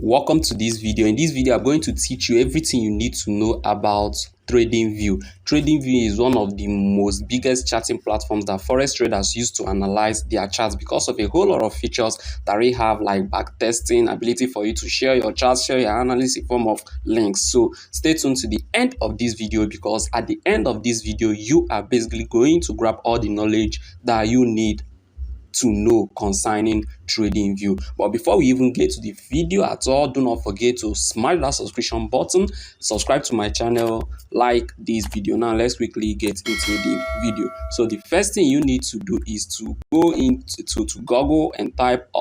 Welcome to this video. In this video, I'm going to teach you everything you need to know about TradingView. TradingView is one of the most biggest charting platforms that forex traders use to analyze their charts because of a whole lot of features that we have, like backtesting, ability for you to share your charts, share your analysis in form of links. So stay tuned to the end of this video, because at the end of this video, you are basically going to grab all the knowledge that you need to know concerning TradingView. But before we even get to the video at all, do not forget to smash that subscription button, subscribe to my channel, like this video. Now let's quickly get into the video. So the first thing you need to do is to go into to Google and type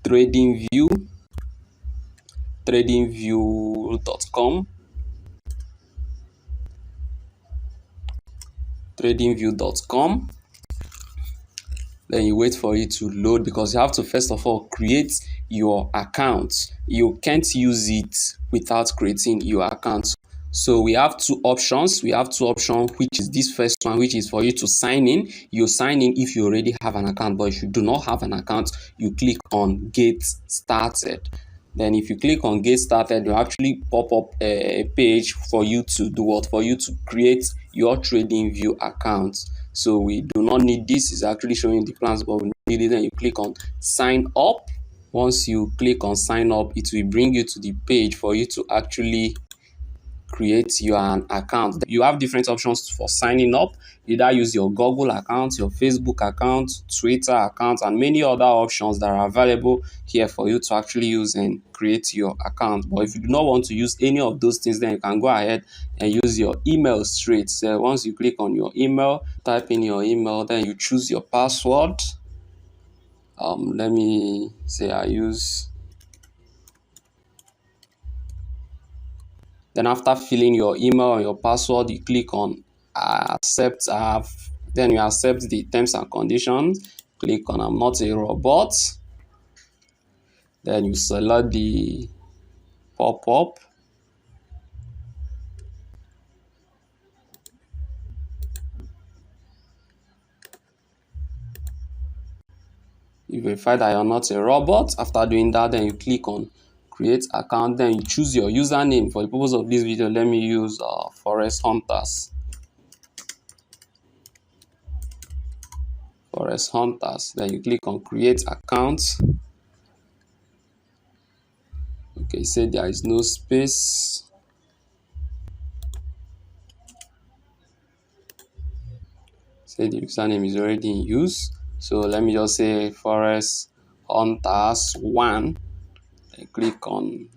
tradingview.com. tradingview.com. Then you wait for it to load, because you have to first of all create your account. You can't use it without creating your account. So we have two options. Which is this first one, which is for you to sign in. You sign in if you already have an account, but if you do not have an account, you click on get started. Then if you click on get started, you actually pop up a page for you to do what? For you to create your TradingView account. So we do not need this. It's actually showing the plans, but we need it. Then you click on sign up. Once you click on sign up, it will bring you to the page for you to actually create your account. You have different options for signing up. Either use your Google account, your Facebook account, Twitter account, and many other options that are available here for you to actually use and create your account. But if you do not want to use any of those things, then you can go ahead and use your email straight. So once you click on your email, type in your email, then you choose your password. Let me say I use. Then after filling your email and your password, you click on accept. Then you accept the terms and conditions. Click on I'm not a robot. Then you select the pop-up. You verify that you're not a robot. After doing that, then you click on create account. Then you choose your username. For the purpose of this video, let me use Forex Hunters. Forex Hunters. Then you click on create account. Okay, say there is no space. Say the username is already in use. So let me just say Forex Hunters 1. And click on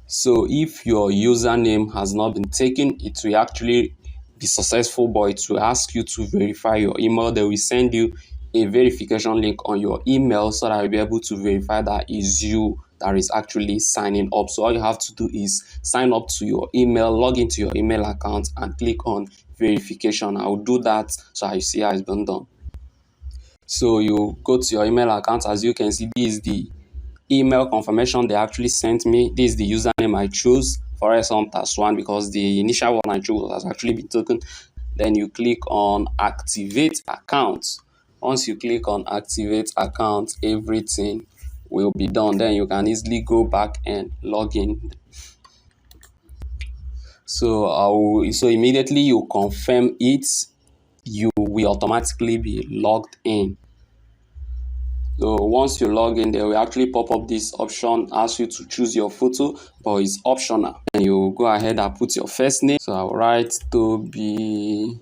so if your username has not been taken, it will actually be successful, but it will ask you to verify your email. They will send you a verification link on your email so that you'll be able to verify that is you that is actually signing up. So all you have to do is sign up to your email, log into your email account, and click on verification. I will do that so I see how it's been done. So you go to your email account. As you can see, this is the email confirmation they actually sent me. This is the username I chose, Forex Hunters 1, because the initial one I chose has actually been taken. Then you click on activate account. Once you click on activate account, everything will be done. Then you can easily go back and log in. So so immediately you confirm it, you will automatically be logged in. So once you log in, they will actually pop up this option, ask you to choose your photo, but it's optional. And you go ahead and put your first name. So I'll write Toby.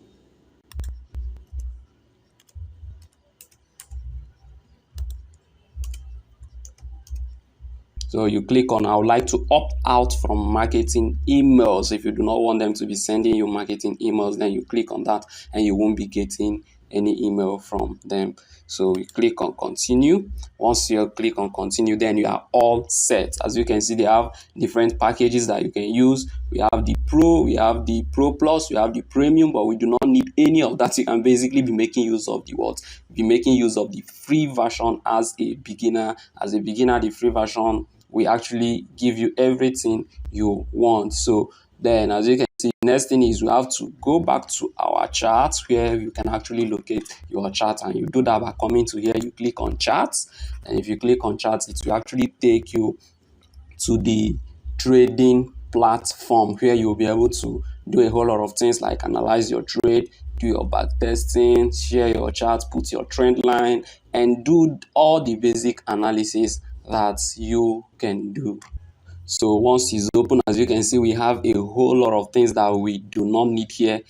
So you click on I would like to opt out from marketing emails. If you do not want them to be sending you marketing emails, then you click on that and you won't be getting any email from them. So you click on continue. Once you click on continue, then you are all set. As you can see, they have different packages that you can use. We have the Pro, we have the Pro Plus, we have the Premium, but we do not need any of that. You can basically be making use of the what? Be making use of the free version as a beginner. As a beginner, the free version we actually give you everything you want. So then, as you can see, next thing is we have to go back to our chart where you can actually locate your chart, and you do that by coming to here. You click on charts, and if you click on charts, it will actually take you to the trading platform where you'll be able to do a whole lot of things like analyze your trade, do your back testing, share your chart, put your trend line, and do all the basic analysis that you can do. So once it's open, as you can see, we have a whole lot of things that we do not need here.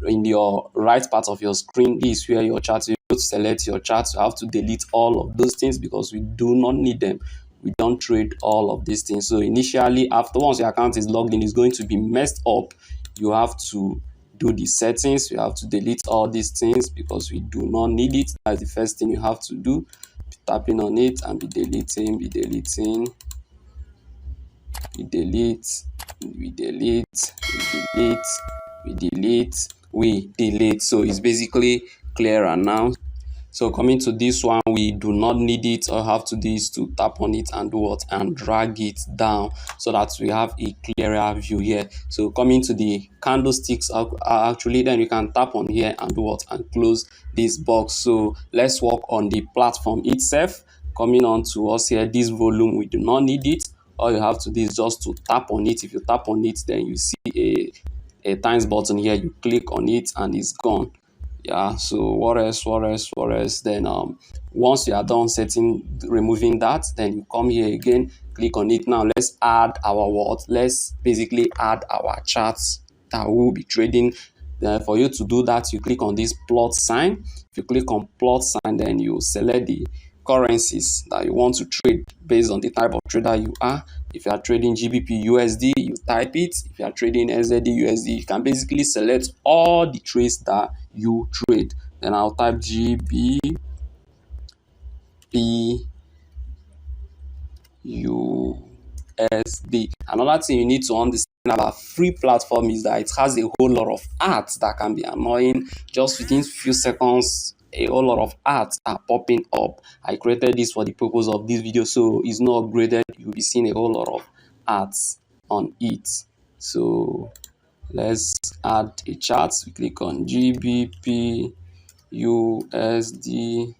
In your right part of your screen, this is where your chart, you go to select your chart. You have to delete all of those things because we do not need them. We don't trade all of these things. So initially, after once your account is logged in, it's going to be messed up. You have to do the settings. You have to delete all these things because we do not need it. That's the first thing you have to do. Be tapping on it and be deleting, we delete, we delete, we delete, we delete, we delete. So it's basically clearer now. So coming to this one, we do not need it. All have to do is to tap on it and do what, and drag it down so that we have a clearer view here. So coming to the candlesticks, actually then you can tap on here and do what, and close this box. So let's work on the platform itself. Coming on to us here, this volume, we do not need it. All you have to do is just to tap on it. If you tap on it, then you see a times button here. You click on it and it's gone. Yeah, so what else? Then once you are done removing that, then you come here again, click on it. Now let's add our what? Let's basically add our charts that we will be trading. For you to do that, you click on this plot sign. If you click on plot sign, then you select the currencies that you want to trade based on the type of trader you are. If you are trading GBP USD, you type it. If you are trading SZD USD, you can basically select all the trades that you trade. Then I'll type GBP USD. Another thing you need to understand about free platform is that it has a whole lot of ads that can be annoying. Just within few seconds, a whole lot of ads are popping up. I created this for the purpose of this video, so it's not upgraded. You'll be seeing a whole lot of ads on it. So let's add a chart. We click on GBP USD,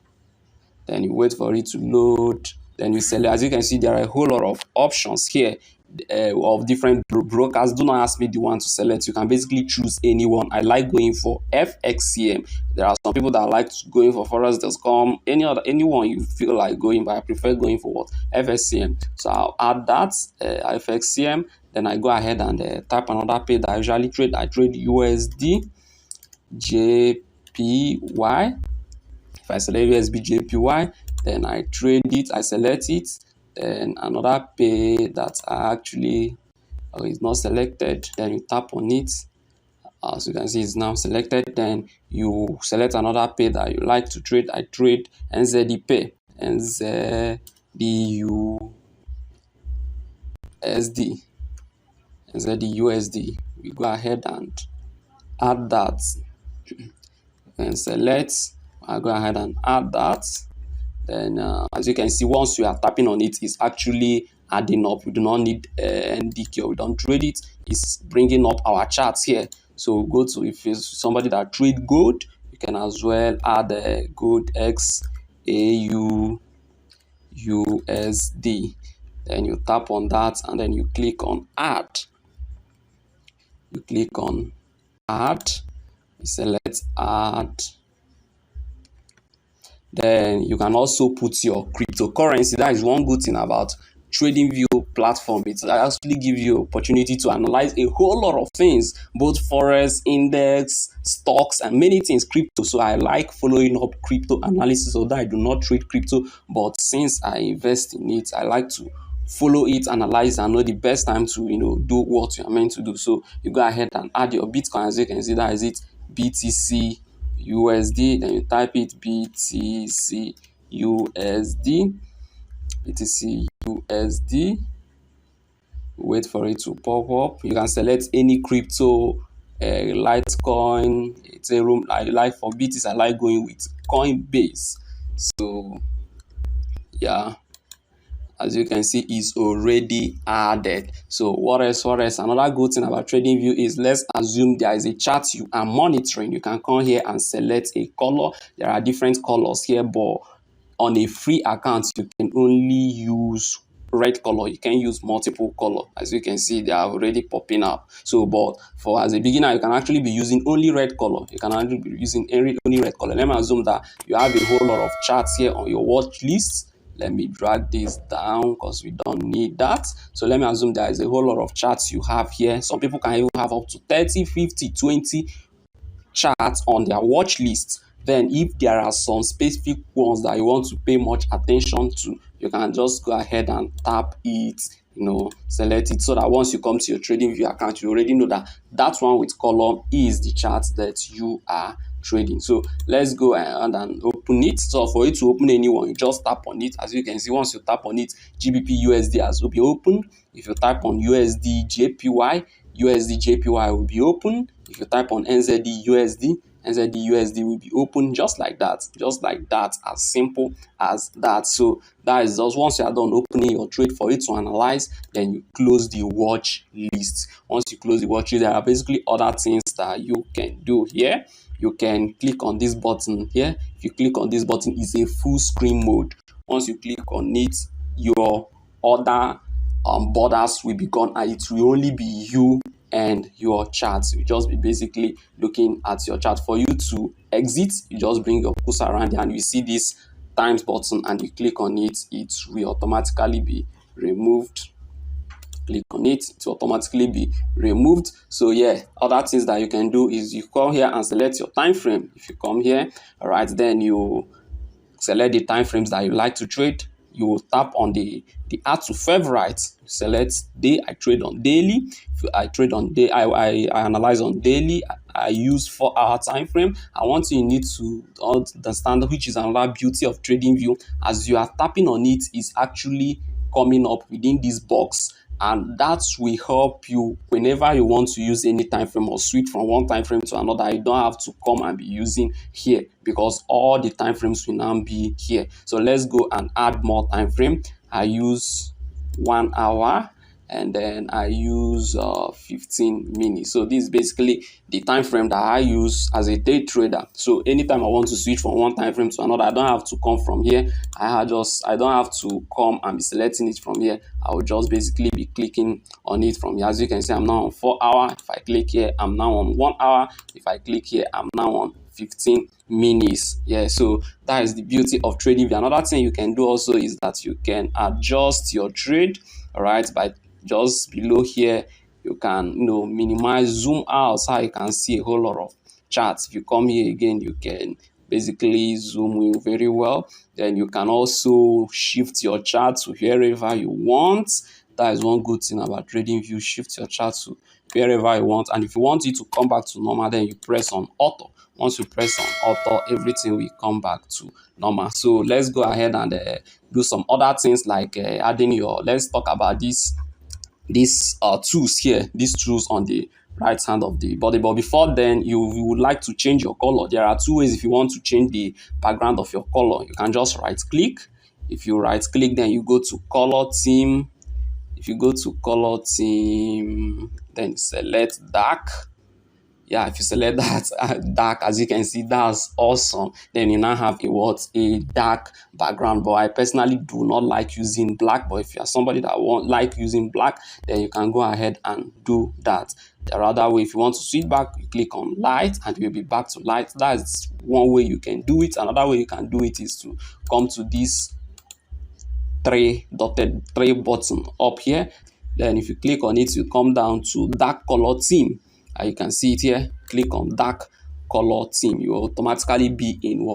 then you wait for it to load, then you select. As you can see, there are a whole lot of options here of different brokers. Do not ask me the one to select. You can basically choose anyone. I like going for FXCM. There are some people that like going for forex.com, anyone you feel like going, but I prefer going for what, FXCM. So I'll add that FXCM. Then I go ahead and type another page that I usually trade. I trade USD JPY. If I select USB JPY, then I trade it, I select it. Then another pay that I actually is not selected, then you tap on it. As you can see, it's now selected. Then you select another pay that you like to trade. I trade NZD pay, NZD USD. We go ahead and add that. Then select. I go ahead and add that. Then as you can see, once you are tapping on it, it's actually adding up. We do not need NDK, we don't trade it. It's bringing up our charts here. So go to, if you're somebody that trade gold, you can as well add gold XAU USD. Then you tap on that and then you click on add. You click on add, you select add. Then you can also put your cryptocurrency. That is one good thing about TradingView platform. It actually gives you opportunity to analyze a whole lot of things, both forex, index, stocks, and many things crypto. So I like following up crypto analysis, although I do not trade crypto, but since I invest in it, I like to follow it, analyze, and know the best time to do what you are meant to do. So you go ahead and add your Bitcoin. As you can see, that is it, BTC USD. Then you type it BTC USD, BTC USD. Wait for it to pop up. You can select any crypto, Litecoin, Ethereum. I like for BTC, I like going with Coinbase. So yeah, as you can see, is already added. So what else? Another good thing about TradingView is, let's assume there is a chart you are monitoring. You can come here and select a color. There are different colors here, but on a free account you can only use red color. You can use multiple color. As you can see, they are already popping up. So but for as a beginner, you can actually be using only red color. You can actually be using only red color. Let me assume that you have a whole lot of charts here on your watch list. Let me drag this down because we don't need that. So let me assume there is a whole lot of charts you have here. Some people can even have up to 30, 50, 20 charts on their watch list. Then if there are some specific ones that you want to pay much attention to, you can just go ahead and tap it, select it, so that once you come to your TradingView account, you already know that that one with column is the chart that you are trading. So let's go ahead and open it. So for you to open anyone, you just tap on it. As you can see, once you tap on it, GBP USD has been opened. If you type on USD JPY, USD JPY will be open. If you type on NZD USD, NZD USD will be open, just like that, as simple as that. So that is just, once you are done opening your trade, for it to analyze, then you close the watch list. Once you close the watch list, there are basically other things that you can do here. You can click on this button here. If you click on this button, it's a full screen mode. Once you click on it, your other borders will be gone, and it will only be you and your charts. You just be basically looking at your chart. For you to exit, you just bring your cursor around there and you see this times button and you click on it. It will automatically be removed. Click on it, it will automatically be removed. So yeah, other things that you can do is you come here and select your time frame. If you come here, all right, then you select the time frames that you like to trade. You will tap on the add to favorite. Select day. I trade on daily. If I trade on day, I analyze on daily. I use 4-hour time frame. And one thing you need to understand, which is another beauty of TradingView, as you are tapping on it, is actually coming up within this box, and that will help you whenever you want to use any time frame or switch from one time frame to another. You don't have to come and be using here, because all the time frames will now be here. So let's go and add more time frame. I use 1 hour, and then I use 15 minutes. So this is basically the time frame that I use as a day trader. So anytime I want to switch from one time frame to another, I don't have to come from here. I don't have to come and be selecting it from here. I will just basically be clicking on it from here. As you can see, I'm now on 4 hour. If I click here, I'm now on 1 hour. If I click here, I'm now on 15 minutes. Yeah, so that is the beauty of TradingView. Another thing you can do also is that you can adjust your trade, all right, by just below here. You can minimize, zoom out, so you can see a whole lot of charts. If you come here again, you can basically zoom in very well. Then you can also shift your chart to wherever you want. That is one good thing about TradingView. Shift your chart to wherever you want, and if you want it to come back to normal, then you press on auto. Once you press on auto, everything will come back to normal. So let's go ahead and do some other things, like adding your, let's talk about these tools here, these tools on the right hand of the body. But before then, you would like to change your color. There are two ways. If you want to change the background of your color, you can just right click. If you right click, then you go to color theme. If you go to color theme, then select dark. Yeah, if you select that dark, as you can see, that's awesome. Then you now have a dark background. But I personally do not like using black. But if you are somebody that like using black, then you can go ahead and do that. The other way, if you want to switch back, you click on light and you'll be back to light. That's one way you can do it. Another way you can do it is to come to this three button up here. Then if you click on it, you come down to dark color theme. You can see it here. Click on dark color theme. You will automatically be in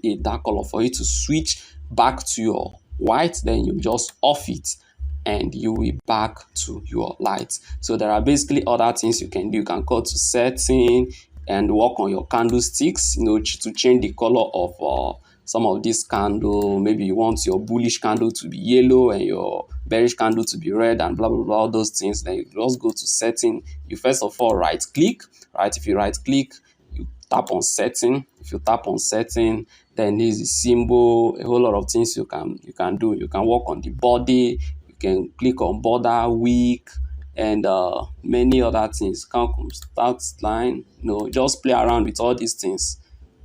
a dark color. For you to switch back to your white, then you just off it and you will be back to your light. So there are basically other things you can do. You can go to setting and work on your candlesticks, to change the color of some of this candle. Maybe you want your bullish candle to be yellow and your bearish candle to be red, and blah blah blah, all those things. Then you just go to setting. You first of all right click. Right, if you right click, you tap on setting. If you tap on setting, then this is the symbol. A whole lot of things you can do. You can work on the body, you can click on border, wick, and many other things. Come start line, just play around with all these things.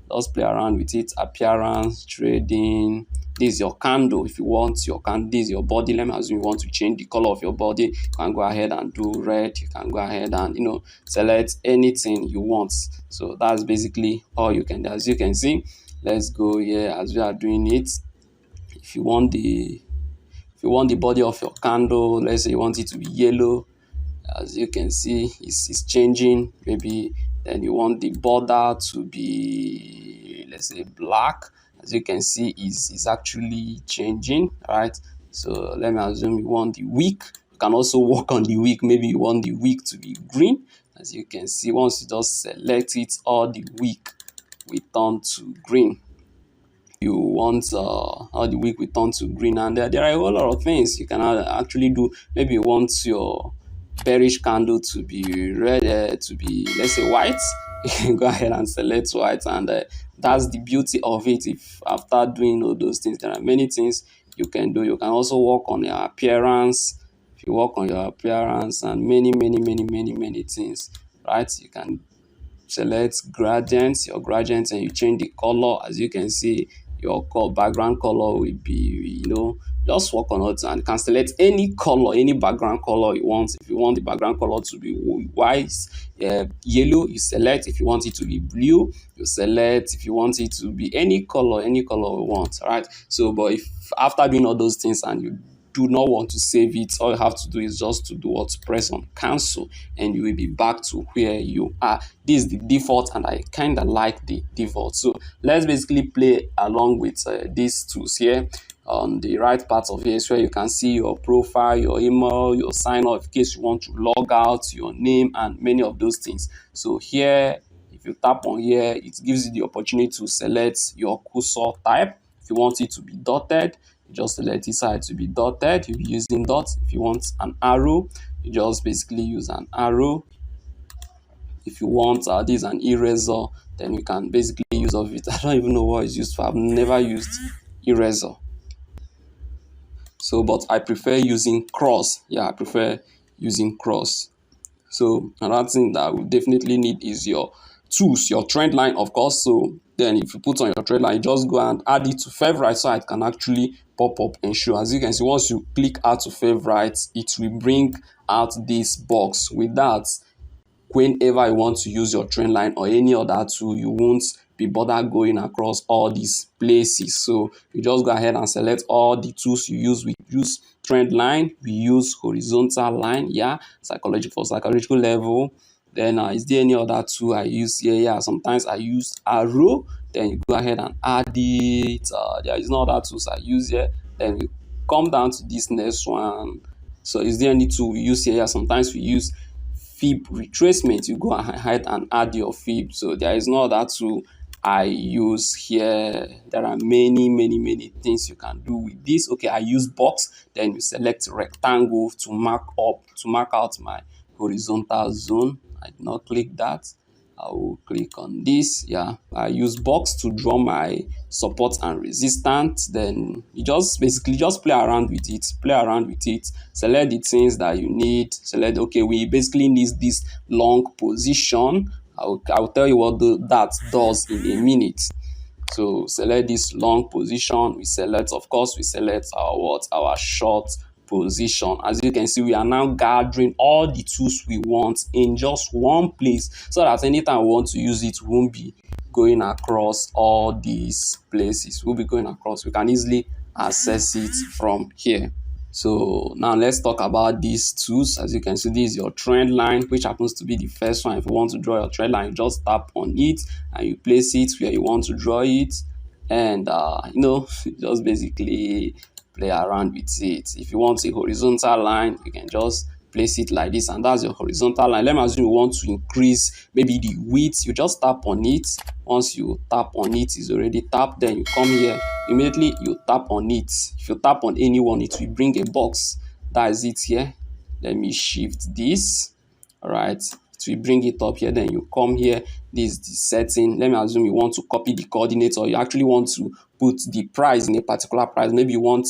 Just play around with it. Appearance, trading. This is your candle. If you want your candle, this is your body. Let me assume you want to change the color of your body. You can go ahead and do red. You can go ahead and select anything you want. So that's basically all you can do. As you can see, let's go here as we are doing it. If you want the body of your candle, let's say you want it to be yellow, as you can see it's changing. Maybe then you want the border to be, let's say, black. As you can see, is actually changing, right? So let me assume you want the wick. You can also work on the wick. Maybe you want the wick to be green. As you can see, once you just select it, all the wick will turn to green. You want all the wick will turn to green, and there are a whole lot of things you can actually do. Maybe you want your bearish candle to be red, to be, let's say, white. You can go ahead and select white, and that's the beauty of it. If after doing all those things, there are many things you can do. You can also work on your appearance. If you work on your appearance and many things, right? You can select gradients, your gradients, and you change the color. As you can see, your background color will be, just work on it, and you can select any color, any background color you want. If you want the background color to be white, yellow, you select. If you want it to be blue, you select. If you want it to be any color you want. All right. So, but if after doing all those things and you do not want to save it, all you have to do is just to do what? Press on cancel, and you will be back to where you are. This is the default, and I kind of like the default. So let's basically play along with these tools here. On the right part of here is where you can see your profile, your email, your sign up in case you want to log out, your name, and many of those things. So here, if you tap on here, it gives you the opportunity to select your cursor type. If you want it to be dotted, you just select this side to be dotted. You'll be using dots. If you want an arrow, you just basically use an arrow. If you want this an eraser, then you can basically use of it. I don't even know what it's used for. I've never used eraser. So, but I prefer using cross. Yeah, I prefer using cross. So another thing that we definitely need is your tools, your trend line, of course. So then if you put on your trend line, just go and add it to favorite, so it can actually pop up and show. As you can see, once you click add to favorites, it will bring out this box. With that, whenever you want to use your trend line or any other tool, you won't be bothered going across all these places. So you just go ahead and select all the tools you use. We use trend line, we use horizontal line, yeah, psychological level. Then is there any other tool I use here? Yeah, sometimes I use arrow. Then you go ahead and add it. There is no other tools I use here. Then we come down to this next one. So is there any tool we use here? Yeah, sometimes we use fib retracement. You go ahead and add your fib. So there is no other tool I use here. There are many things you can do with this. Okay, I use box. Then you select rectangle to mark out my horizontal zone. I did not click that. I will click on this. Yeah, I use box to draw my support and resistance. Then you just basically just play around with it. Select the things that you need. Select, okay, we basically need this long position. I'll tell you what that does in a minute. So select this long position. We select our short position. As you can see, we are now gathering all the tools we want in just one place, so that anytime we want to use it, we won't be going across all these places. We can easily access it from here. So now let's talk about these tools. As you can see, this is your trend line, which happens to be the first one. If you want to draw your trend line, you just tap on it and you place it where you want to draw it, and just basically play around with it. If you want a horizontal line, you can just place it like this, and that's your horizontal line. Let me assume you want to increase maybe the width. You just tap on it. Once you tap on it, it's already tapped. Then you come here, immediately you tap on it. If you tap on any one, it will bring a box. That is it here. Let me shift this. All right, it will bring it up here. Then you come here, this is the setting. Let me assume you want to copy the coordinates, or you actually want to put the price in a particular price. Maybe you want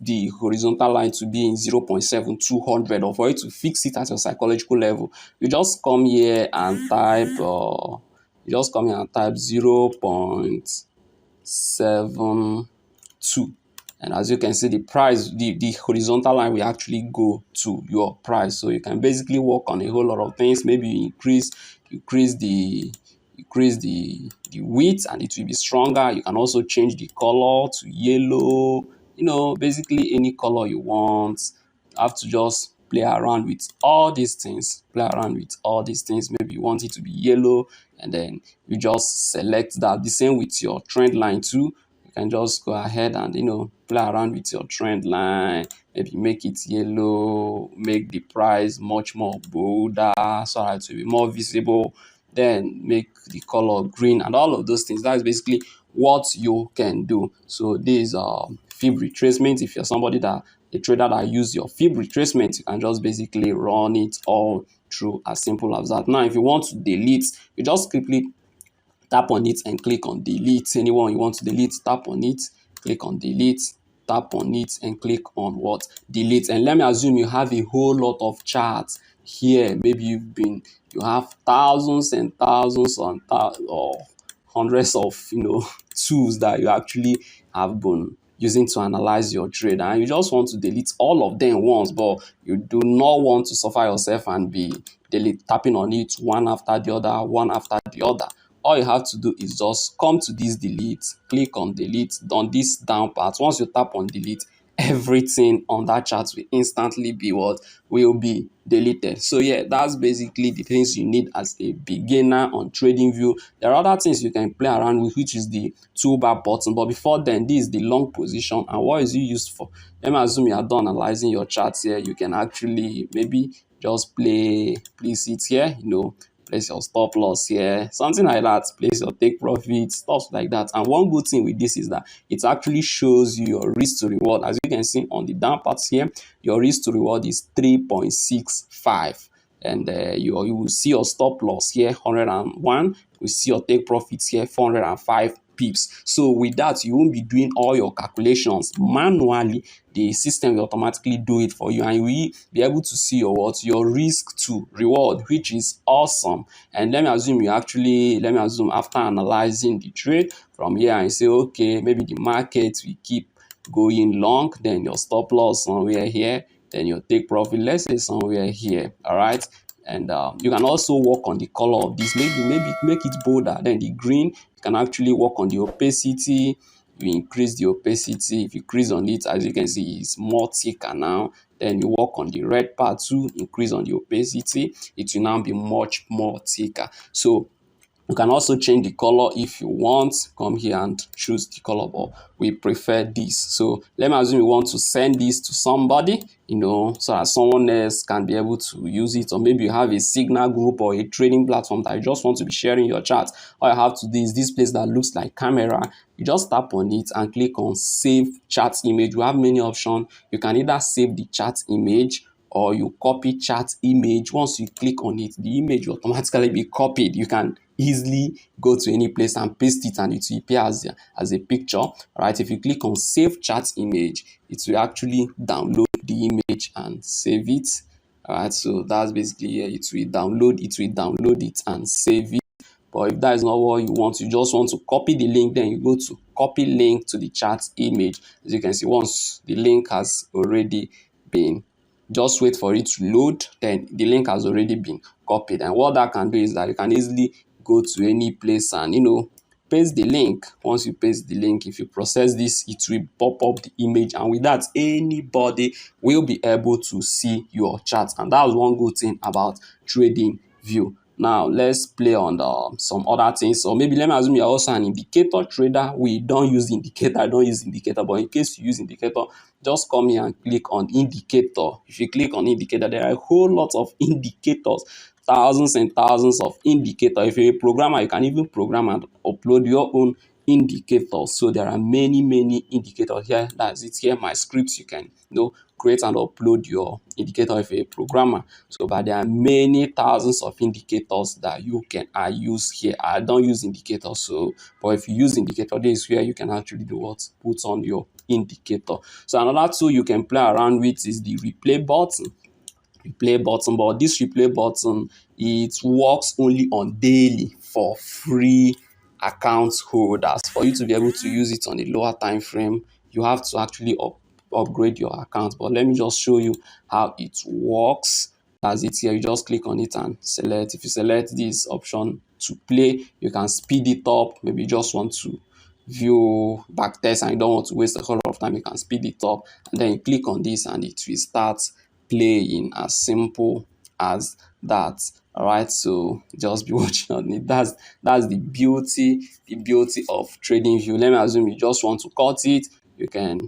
the horizontal line to be in 0.7200, or for you to fix it at your psychological level. You just come here and type 0.72, and as you can see, the price, the horizontal line will actually go to your price. So you can basically work on a whole lot of things. Maybe you increase the width and it will be stronger. You can also change the color to yellow, basically any color you want. You have to just play around with all these things. Maybe you want it to be yellow, and then you just select that. The same with your trend line too. You can just go ahead and play around with your trend line. Maybe make it yellow, make the price much more bolder so that it will be more visible. Then make the color green and all of those things. That is basically what you can do. So this fib retracement. If you're somebody a trader that use your fib retracement, you can just basically run it all through, as simple as that. Now if you want to delete, you just quickly tap on it and click on delete. Anyone you want to delete, tap on it, click on delete, tap on it and click on what? Delete. And let me assume you have a whole lot of charts here. Maybe you have thousands and thousands or hundreds of tools that you actually have been using to analyze your trade, and you just want to delete all of them once, but you do not want to suffer yourself and be tapping on it one after the other. All you have to do is just come to this delete, click on delete on this down part. Once you tap on delete, everything on that chart will instantly be deleted. So yeah, that's basically the things you need as a beginner on TradingView. There are other things you can play around with, which is the toolbar button, but before then, this is the long position. And what is it used for? Let me assume you are done analyzing your charts here. You can actually maybe just place it here, place your stop loss here, something like that, place your take profit, stuff like that. And one good thing with this is that it actually shows you your risk to reward. As you can see on the down parts here, your risk to reward is 3.65, and you will see your stop loss here 101. We see your take profits here 405 pips. So with that, you won't be doing all your calculations manually. The system will automatically do it for you, and you will be able to see your risk to reward, which is awesome. And let me assume after analyzing the trade from here and say, okay, maybe the market will keep going long, then your stop loss somewhere here, then your take profit, let's say somewhere here. All right. And you can also work on the color of this. Maybe make it bolder. Then the green, you can actually work on the opacity. You increase the opacity. If you increase on it, as you can see, it's more thicker now. Then you work on the red part too, increase on the opacity. It will now be much more thicker. So you can also change the color if you want. Come here and choose the color, but we prefer this. So let me assume you want to send this to somebody, so that someone else can be able to use it. Or maybe you have a signal group or a trading platform that you just want to be sharing your chart. All you have to do is this place that looks like camera. You just tap on it and click on save chart image. You have many options. You can either save the chart image or you copy chart image. Once you click on it, the image will automatically be copied. You can easily go to any place and paste it, and it will appear as a picture. All right, if you click on save chart image, it will actually download the image and save it. All right, so that's basically it. Will download it and save it. But if that is not what you want, you just want to copy the link, then you go to copy link to the chart image. As you can see, once the link has already been, just wait for it to load, then the link has already been copied. And what that can do is that you can easily go to any place and paste the link. Once you paste the link, if you process this, it will pop up the image, and with that, anybody will be able to see your chart. And that's one good thing about TradingView. Now let's play on some other things. So maybe let me assume you're also an indicator trader. We don't use indicator, I don't use indicator, but in case you use indicator, just come here and click on indicator. If you click on indicator, there are a whole lot of indicators, thousands and thousands of indicators. If you're a programmer, you can even program and upload your own indicators. So there are many indicators here. That's it. Here my scripts, you can create and upload your indicator if you're a programmer. So but there are many thousands of indicators that you can use here. I don't use indicators, so but if you use indicator, this is where you can actually do what, put on your indicator. So another tool you can play around with is the replay button. But this replay button, it works only on daily for free account holders. For you to be able to use it on a lower time frame, you have to actually upgrade your account. But let me just show you how it works. As it here, you just click on it and select. If you select this option to play, you can speed it up. Maybe you just want to view back test and you don't want to waste a whole lot of time, you can speed it up, and then you click on this and it will start playing. As simple as that. All right, so just be watching on it. That's the beauty of TradingView. Let me assume you just want to cut it, you can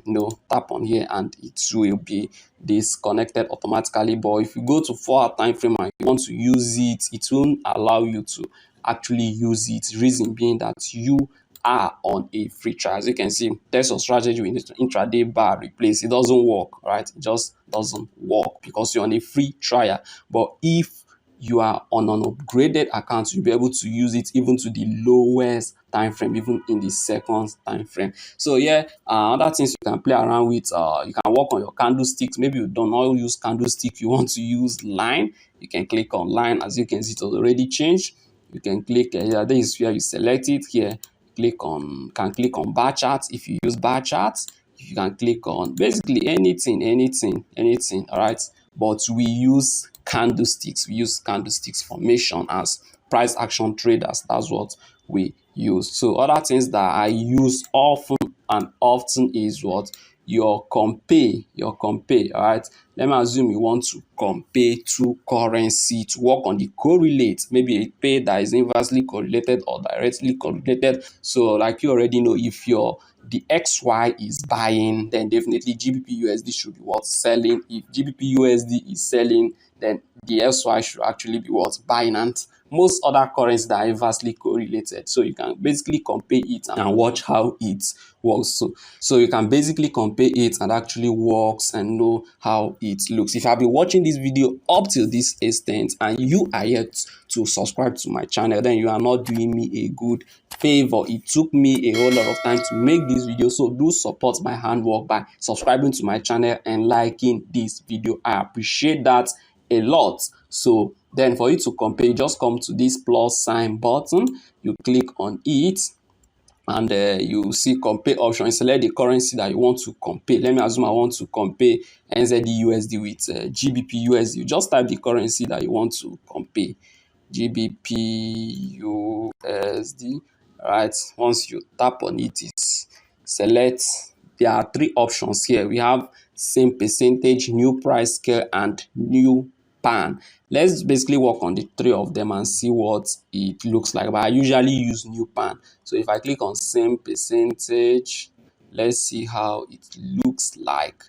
tap on here and it will be disconnected automatically. But if you go to 4-hour time frame and you want to use it, it won't allow you to actually use it. Reason being that you are on a free trial. As you can see, test your strategy with intraday bar replace. It doesn't work, right? It just doesn't work because you're on a free trial. But if you are on an upgraded account, you'll be able to use it even to the lowest time frame, even in the second time frame. So yeah, other things you can play around with, you can work on your candlesticks. Maybe you don't know use candlestick, you want to use line, you can click on line. As you can see, it has already changed. You can click here. This is where you select it. Here click on bar charts. If you use bar charts, you can click on basically anything. All right, but we use candlesticks formation as price action traders. That's what we use. So other things that I use often is what, your compare. All right, let me assume you want to compare two currency to work on the correlate, maybe a pair that is inversely correlated or directly correlated. So like you already know, if the XY is buying, then definitely GBP USD should be what, selling. If GBP USD is selling, then the SY should actually be what, buying. And most other currencies that are inversely correlated, so you can basically compare it and watch how it works. So you can basically compare it and actually works and know how it looks. If I've been watching this video up till this extent and you are yet to subscribe to my channel, then you are not doing me a good favor. It took me a whole lot of time to make this video, so do support my handwork by subscribing to my channel and liking this video. I appreciate that a lot. So then for you to compare, you just come to this plus sign button, you click on it, and you see compare option. You select the currency that you want to compare. Let me assume I want to compare NZD USD with GBP USD. You just type the currency that you want to compare, GBP USD. All right, once you tap on it, it's select. There are three options here. We have same percentage, new price scale, and new pan. Let's basically work on the three of them and see what it looks like. But I usually use new pan. So if I click on same percentage, let's see how it looks like.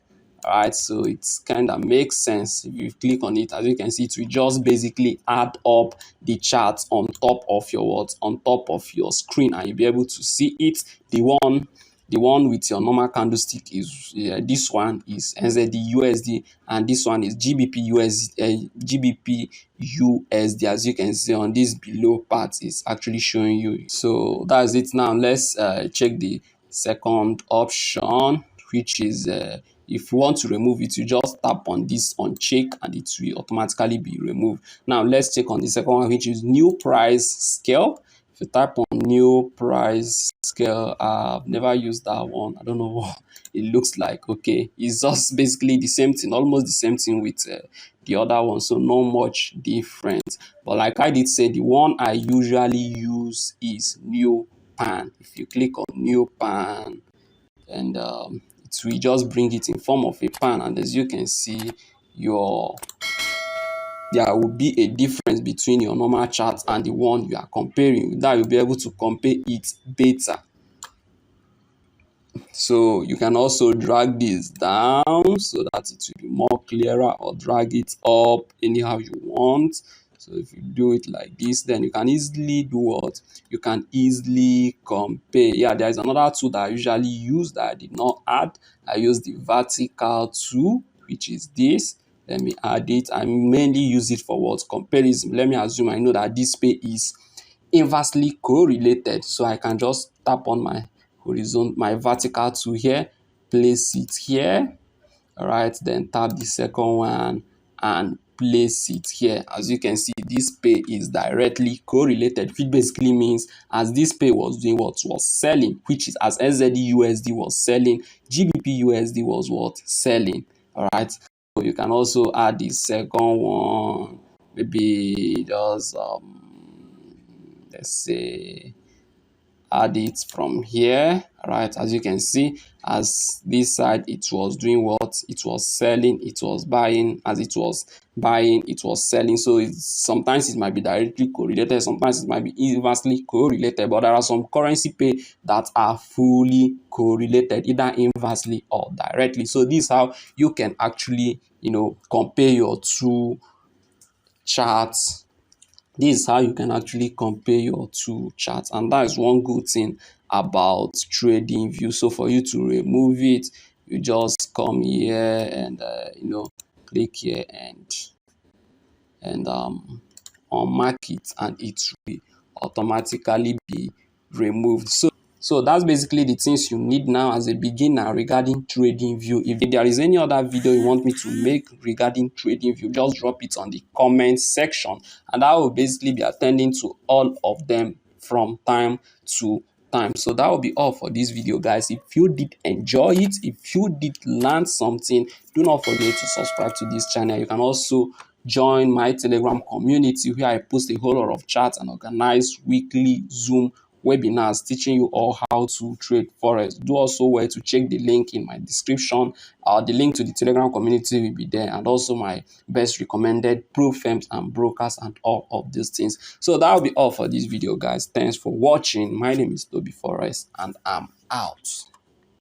All right, so it's kind of makes sense. If you click on it, as you can see, it will just basically add up the charts on top of your screen, and you'll be able to see it. The one with your normal candlestick is this one is NZD USD, and this one is GBP USD. As you can see on this below part, is actually showing you. So that's it. Now let's check the second option, which is if you want to remove it, you just tap on this on check and it will automatically be removed. Now let's check on the second one, which is new price scale. If you type on new price scale, I've never used that one. I don't know what it looks like. Okay, it's just basically the same thing, almost the same thing with the other one, so no much difference. But like I did say, the one I usually use is new pan. If you click on new pan, and it will just bring it in form of a pan, and as you can see, there will be a difference between your normal chart and the one you are comparing. That you'll be able to compare it better. So you can also drag this down so that it will be more clearer, or drag it up anyhow you want. So if you do it like this, then you can easily do what? You can easily compare. Yeah, there is another tool that I usually use that I did not add. I use the vertical tool, which is this. Let me add it. I mainly use it for what? Comparison. Let me assume I know that this pay is inversely correlated, so I can just tap on my my vertical tool here, place it here. All right, then tap the second one and place it here. As you can see, this pay is directly correlated, which basically means as this pay was doing what? Was selling, which is as SZUSD was selling, GBP was what? Selling. All right, so you can also add the second one, maybe just let's say add it from here. All right, as you can see, as this side it was doing what? It was selling, it was buying. As it was buying, it was selling. So sometimes it might be directly correlated, sometimes it might be inversely correlated, but there are some currency pair that are fully correlated, either inversely or directly. So this is how you can actually, compare your two charts. This is how you can actually compare your two charts, and that is one good thing about TradingView. So for you to remove it, you just come here and click here and unmark it, and it will automatically be removed. So that's basically the things you need now as a beginner regarding TradingView. If there is any other video you want me to make regarding TradingView, just drop it on the comment section, and I will basically be attending to all of them from time to time. So that will be all for this video, guys. If you did enjoy it, if you did learn something, do not forget to subscribe to this channel. You can also join my Telegram community where I post a whole lot of chats and organize weekly Zoom webinars teaching you all how to trade forex. Do also well to check the link in my description. The link to the Telegram community will be there, and also my best recommended pro firms and brokers and all of these things. So that will be all for this video, guys. Thanks for watching. My name is Toby Forex, and I'm out.